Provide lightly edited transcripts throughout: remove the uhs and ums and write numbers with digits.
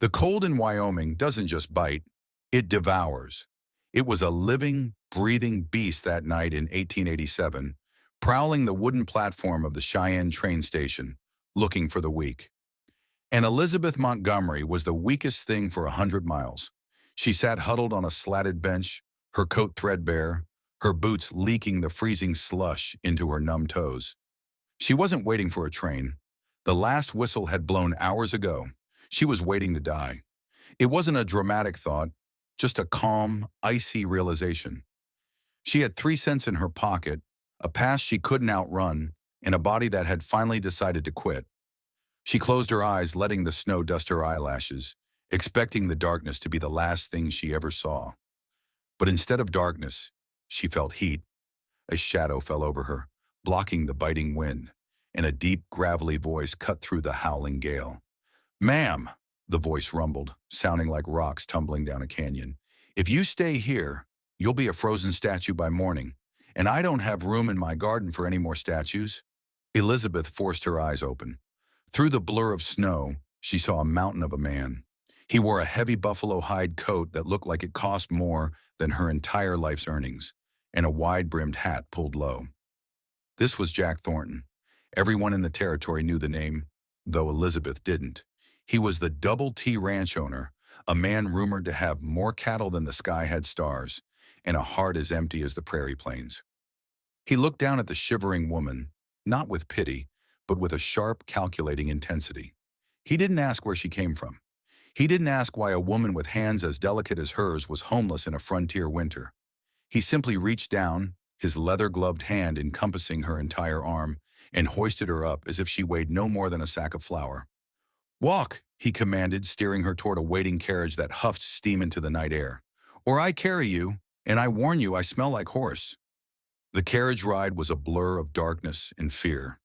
The cold in Wyoming doesn't just bite, it devours. It was a living, breathing beast that night in 1887, prowling the wooden platform of the Cheyenne train station, looking for the weak. And Elizabeth Montgomery was the weakest thing for 100 miles. She sat huddled on a slatted bench, her coat threadbare, her boots leaking the freezing slush into her numb toes. She wasn't waiting for a train. The last whistle had blown hours ago. She was waiting to die. It wasn't a dramatic thought, just a calm, icy realization. She had 3 cents in her pocket, a past she couldn't outrun, and a body that had finally decided to quit. She closed her eyes, letting the snow dust her eyelashes, expecting the darkness to be the last thing she ever saw. But instead of darkness, she felt heat. A shadow fell over her, blocking the biting wind, and a deep, gravelly voice cut through the howling gale. "Ma'am," the voice rumbled, sounding like rocks tumbling down a canyon. "If you stay here, you'll be a frozen statue by morning, and I don't have room in my garden for any more statues." Elizabeth forced her eyes open. Through the blur of snow, she saw a mountain of a man. He wore a heavy buffalo hide coat that looked like it cost more than her entire life's earnings, and a wide-brimmed hat pulled low. This was Jack Thornton. Everyone in the territory knew the name, though Elizabeth didn't. He was the Double T Ranch owner, a man rumored to have more cattle than the sky had stars, and a heart as empty as the prairie plains. He looked down at the shivering woman, not with pity, but with a sharp, calculating intensity. He didn't ask where she came from. He didn't ask why a woman with hands as delicate as hers was homeless in a frontier winter. He simply reached down, his leather-gloved hand encompassing her entire arm, and hoisted her up as if she weighed no more than a sack of flour. "Walk," he commanded, steering her toward a waiting carriage that huffed steam into the night air. "Or I carry you, and I warn you I smell like horse." The carriage ride was a blur of darkness and fear.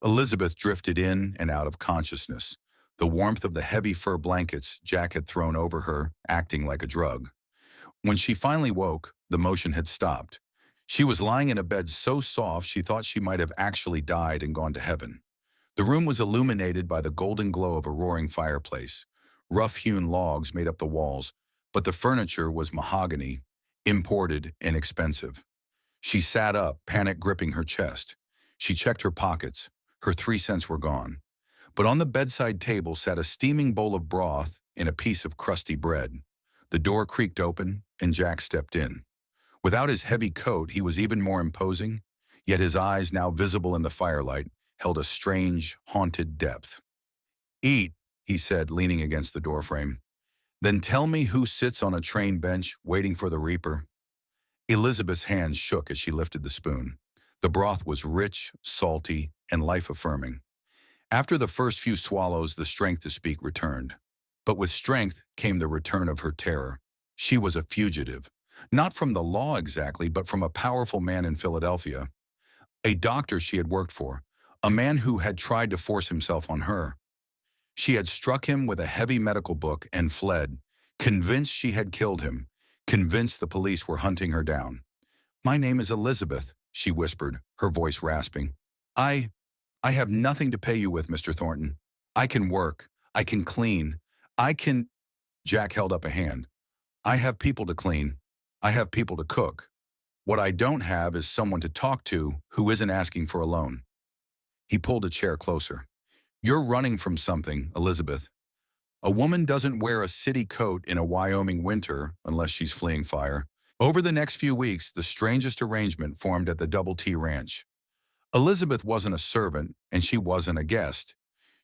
Elizabeth drifted in and out of consciousness, the warmth of the heavy fur blankets Jack had thrown over her acting like a drug. When she finally woke, the motion had stopped. She was lying in a bed so soft she thought she might have actually died and gone to heaven. The room was illuminated by the golden glow of a roaring fireplace. Rough-hewn logs made up the walls, but the furniture was mahogany, imported and expensive. She sat up, panic gripping her chest. She checked her pockets. Her 3 cents were gone. But on the bedside table sat a steaming bowl of broth and a piece of crusty bread. The door creaked open, and Jack stepped in. Without his heavy coat, he was even more imposing, yet his eyes, now visible in the firelight, held a strange, haunted depth. "Eat," he said, leaning against the doorframe. "Then tell me who sits on a train bench waiting for the reaper." Elizabeth's hands shook as she lifted the spoon. The broth was rich, salty, and life-affirming. After the first few swallows, the strength to speak returned. But with strength came the return of her terror. She was a fugitive. Not from the law exactly, but from a powerful man in Philadelphia. A doctor she had worked for. A man who had tried to force himself on her. She had struck him with a heavy medical book and fled, convinced she had killed him, convinced the police were hunting her down. "My name is Elizabeth," she whispered, her voice rasping. I have nothing to pay you with, Mr. Thornton. I can work. I can clean. I can—" Jack held up a hand. "I have people to clean. I have people to cook. What I don't have is someone to talk to who isn't asking for a loan." He pulled a chair closer. "You're running from something, Elizabeth. A woman doesn't wear a city coat in a Wyoming winter unless she's fleeing fire." Over the next few weeks, the strangest arrangement formed at the Double T Ranch. Elizabeth wasn't a servant, and she wasn't a guest.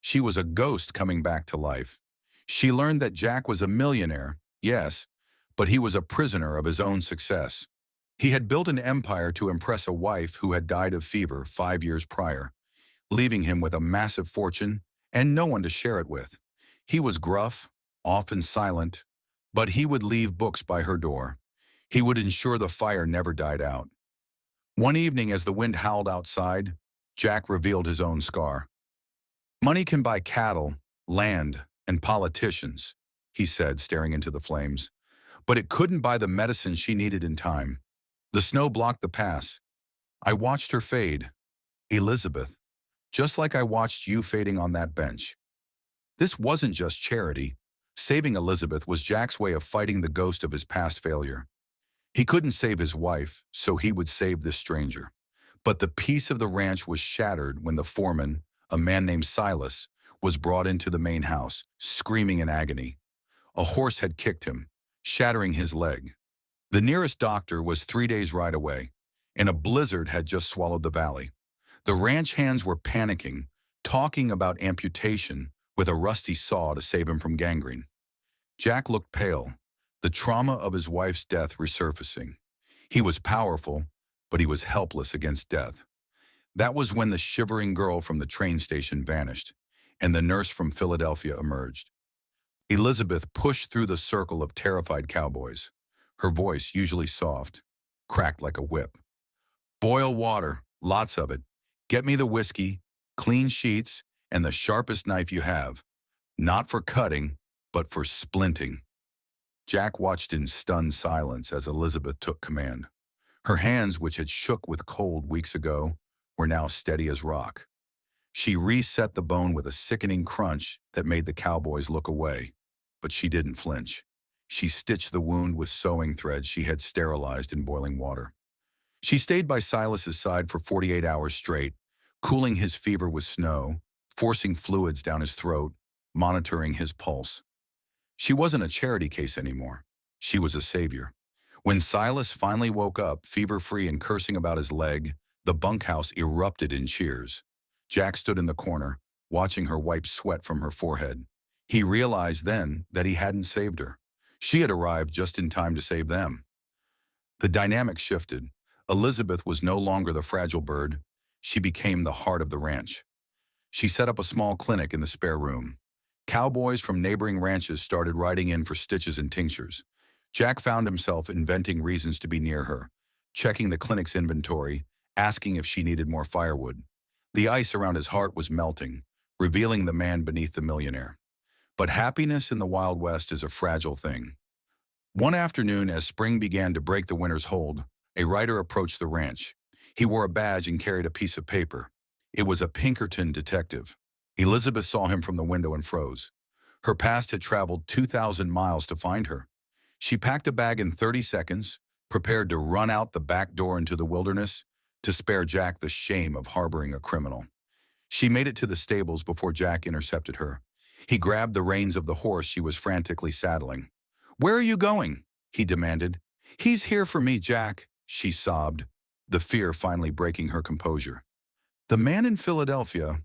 She was a ghost coming back to life. She learned that Jack was a millionaire, yes, but he was a prisoner of his own success. He had built an empire to impress a wife who had died of fever 5 years prior, leaving him with a massive fortune and no one to share it with. He was gruff, often silent, but he would leave books by her door. He would ensure the fire never died out. One evening, as the wind howled outside, Jack revealed his own scar. "Money can buy cattle, land, and politicians," he said, staring into the flames. "But it couldn't buy the medicine she needed in time." The snow blocked the pass. "I watched her fade, Elizabeth, just like I watched you fading on that bench." This wasn't just charity. Saving Elizabeth was Jack's way of fighting the ghost of his past failure. He couldn't save his wife, so he would save this stranger. But the peace of the ranch was shattered when the foreman, a man named Silas, was brought into the main house, screaming in agony. A horse had kicked him, shattering his leg. The nearest doctor was 3 days' ride away, and a blizzard had just swallowed the valley. The ranch hands were panicking, talking about amputation with a rusty saw to save him from gangrene. Jack looked pale, the trauma of his wife's death resurfacing. He was powerful, but he was helpless against death. That was when the shivering girl from the train station vanished, and the nurse from Philadelphia emerged. Elizabeth pushed through the circle of terrified cowboys. Her voice, usually soft, cracked like a whip. "Boil water, lots of it. Get me the whiskey, clean sheets, and the sharpest knife you have. Not for cutting, but for splinting." Jack watched in stunned silence as Elizabeth took command. Her hands, which had shook with cold weeks ago, were now steady as rock. She reset the bone with a sickening crunch that made the cowboys look away, but she didn't flinch. She stitched the wound with sewing thread she had sterilized in boiling water. She stayed by Silas's side for 48 hours straight, cooling his fever with snow, forcing fluids down his throat, monitoring his pulse. She wasn't a charity case anymore. She was a savior. When Silas finally woke up, fever-free and cursing about his leg, the bunkhouse erupted in cheers. Jack stood in the corner, watching her wipe sweat from her forehead. He realized then that he hadn't saved her. She had arrived just in time to save them. The dynamic shifted. Elizabeth was no longer the fragile bird. She became the heart of the ranch. She set up a small clinic in the spare room. Cowboys from neighboring ranches started riding in for stitches and tinctures. Jack found himself inventing reasons to be near her, checking the clinic's inventory, asking if she needed more firewood. The ice around his heart was melting, revealing the man beneath the millionaire. But happiness in the Wild West is a fragile thing. One afternoon, as spring began to break the winter's hold, a rider approached the ranch. He wore a badge and carried a piece of paper. It was a Pinkerton detective. Elizabeth saw him from the window and froze. Her past had traveled 2,000 miles to find her. She packed a bag in 30 seconds, prepared to run out the back door into the wilderness to spare Jack the shame of harboring a criminal. She made it to the stables before Jack intercepted her. He grabbed the reins of the horse she was frantically saddling. "Where are you going?" he demanded. "He's here for me, Jack," she sobbed, the fear finally breaking her composure. "The man in Philadelphia,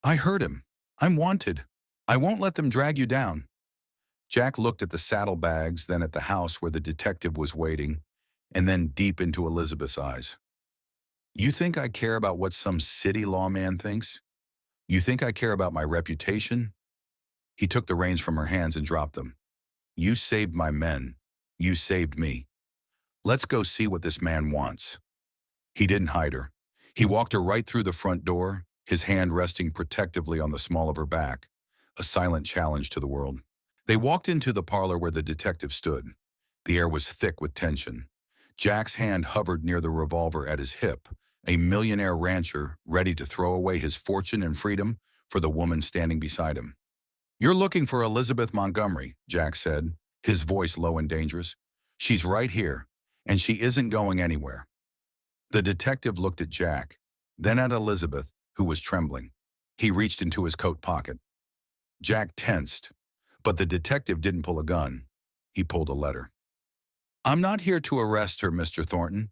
I heard him. I'm wanted. I won't let them drag you down." Jack looked at the saddlebags, then at the house where the detective was waiting, and then deep into Elizabeth's eyes. "You think I care about what some city lawman thinks? You think I care about my reputation?" He took the reins from her hands and dropped them. "You saved my men. You saved me. Let's go see what this man wants." He didn't hide her. He walked her right through the front door, his hand resting protectively on the small of her back, a silent challenge to the world. They walked into the parlor where the detective stood. The air was thick with tension. Jack's hand hovered near the revolver at his hip, a millionaire rancher ready to throw away his fortune and freedom for the woman standing beside him. "You're looking for Elizabeth Montgomery," Jack said, his voice low and dangerous. "She's right here, and she isn't going anywhere." The detective looked at Jack, then at Elizabeth, who was trembling. He reached into his coat pocket. Jack tensed, but the detective didn't pull a gun. He pulled a letter. "I'm not here to arrest her, Mr. Thornton,"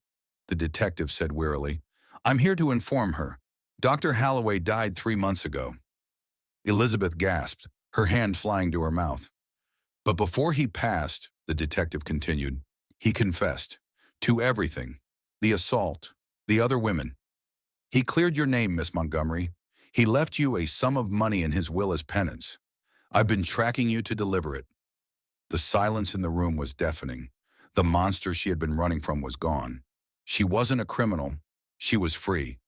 the detective said wearily. "I'm here to inform her. Dr. Holloway died 3 months ago." Elizabeth gasped, her hand flying to her mouth. "But before he passed," the detective continued, "he confessed to everything. The assault, the other women. He cleared your name, Miss Montgomery. He left you a sum of money in his will as penance. I've been tracking you to deliver it." The silence in the room was deafening. The monster she had been running from was gone. She wasn't a criminal. She was free.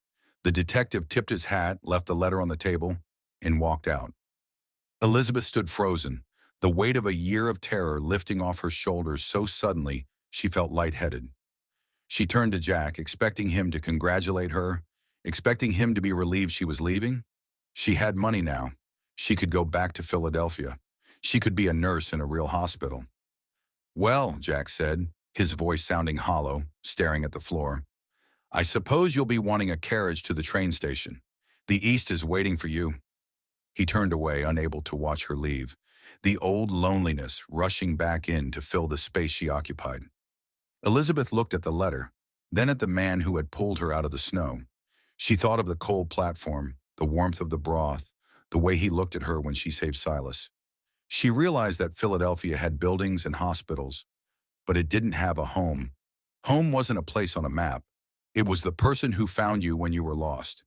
The detective tipped his hat, left the letter on the table, and walked out. Elizabeth stood frozen, the weight of a year of terror lifting off her shoulders so suddenly she felt lightheaded. She turned to Jack, expecting him to congratulate her, expecting him to be relieved she was leaving. She had money now. She could go back to Philadelphia. She could be a nurse in a real hospital. Well, Jack said, his voice sounding hollow, staring at the floor. I suppose you'll be wanting a carriage to the train station. The East is waiting for you. He turned away, unable to watch her leave, the old loneliness rushing back in to fill the space she occupied. Elizabeth looked at the letter, then at the man who had pulled her out of the snow. She thought of the cold platform, the warmth of the broth, the way he looked at her when she saved Silas. She realized that Philadelphia had buildings and hospitals, but it didn't have a home. Home wasn't a place on a map. It was the person who found you when you were lost.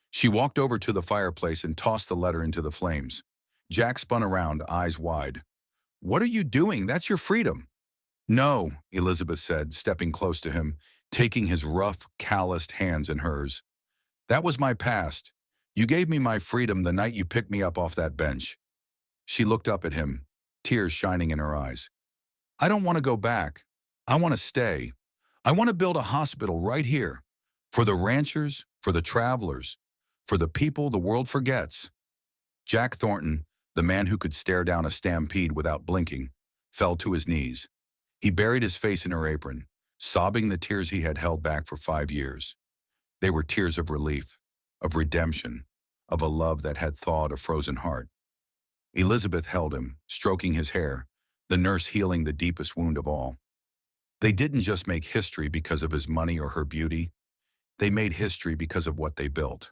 She walked over to the fireplace and tossed the letter into the flames. Jack spun around, eyes wide. What are you doing? That's your freedom. No, Elizabeth said, stepping close to him, taking his rough, calloused hands in hers. That was my past. You gave me my freedom the night you picked me up off that bench. She looked up at him, tears shining in her eyes. I don't want to go back. I want to stay. I want to build a hospital right here. For the ranchers, for the travelers, for the people the world forgets. Jack Thornton, the man who could stare down a stampede without blinking, fell to his knees. He buried his face in her apron, sobbing the tears he had held back for 5 years. They were tears of relief, of redemption, of a love that had thawed a frozen heart. Elizabeth held him, stroking his hair, the nurse healing the deepest wound of all. They didn't just make history because of his money or her beauty. They made history because of what they built.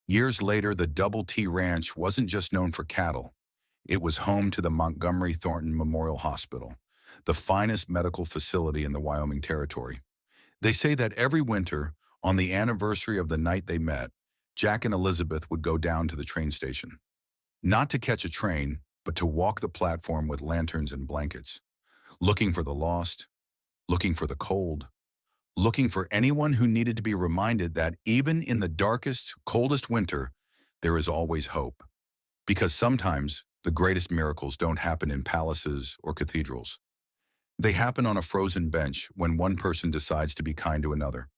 Years later, the Double T Ranch wasn't just known for cattle. It was home to the Montgomery Thornton Memorial Hospital, the finest medical facility in the Wyoming Territory. They say that every winter, on the anniversary of the night they met, Jack and Elizabeth would go down to the train station. Not to catch a train, but to walk the platform with lanterns and blankets, looking for the lost, looking for the cold, looking for anyone who needed to be reminded that even in the darkest, coldest winter, there is always hope. Because sometimes the greatest miracles don't happen in palaces or cathedrals. They happen on a frozen bench when one person decides to be kind to another.